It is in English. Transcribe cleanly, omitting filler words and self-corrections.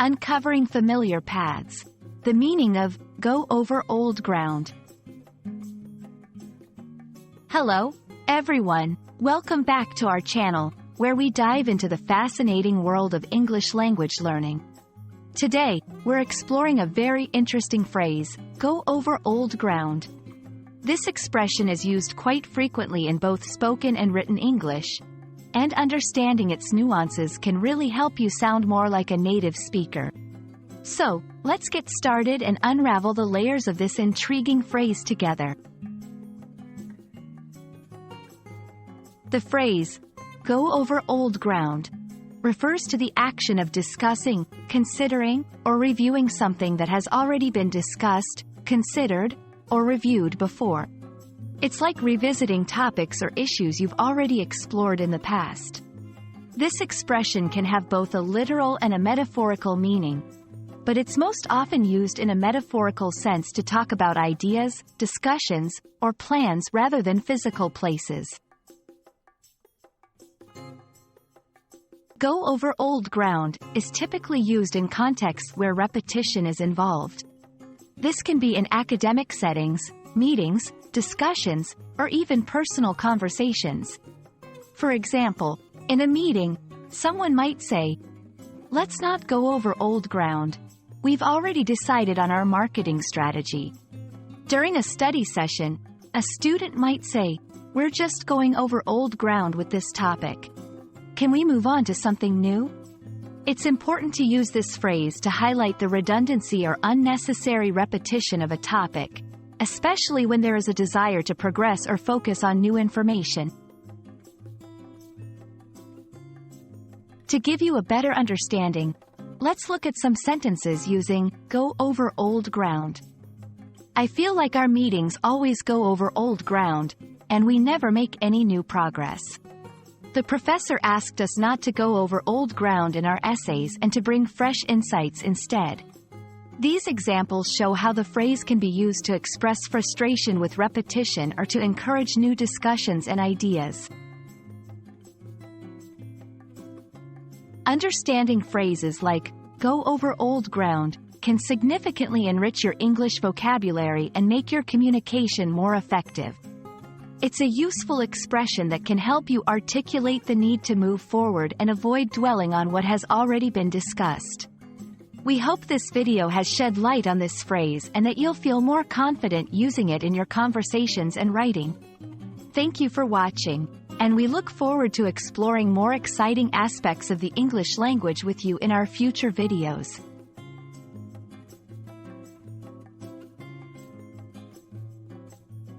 uncovering familiar paths. The meaning of go over old ground. Hello, everyone. Welcome back to our channel, where we dive into the fascinating world of English language learning. Today, we're exploring a very interesting phrase, go over old ground. This expression is used quite frequently in both spoken and written English, and understanding its nuances can really help you sound more like a native speaker. So, let's get started and unravel the layers of this intriguing phrase together. The phrase, go over old ground, refers to the action of discussing, considering, or reviewing something that has already been discussed, considered, or reviewed before. It's like revisiting topics or issues you've already explored in the past. This expression can have both a literal and a metaphorical meaning, but it's most often used in a metaphorical sense to talk about ideas, discussions, or plans rather than physical places. Go over old ground is typically used in contexts where repetition is involved. This can be in academic settings, meetings, discussions, or even personal conversations. For example, in a meeting, someone might say, "Let's not go over old ground. We've already decided on our marketing strategy." During a study session, a student might say, "We're just going over old ground with this topic. Can we move on to something new?" It's important to use this phrase to highlight the redundancy or unnecessary repetition of a topic, especially when there is a desire to progress or focus on new information. To give you a better understanding, let's look at some sentences using go over old ground. I feel like our meetings always go over old ground, and we never make any new progress. The professor asked us not to go over old ground in our essays and to bring fresh insights instead. These examples show how the phrase can be used to express frustration with repetition or to encourage new discussions and ideas. Understanding phrases like go over old ground can significantly enrich your English vocabulary and make your communication more effective. It's a useful expression that can help you articulate the need to move forward and avoid dwelling on what has already been discussed. We hope this video has shed light on this phrase and that you'll feel more confident using it in your conversations and writing. Thank you for watching, and we look forward to exploring more exciting aspects of the English language with you in our future videos.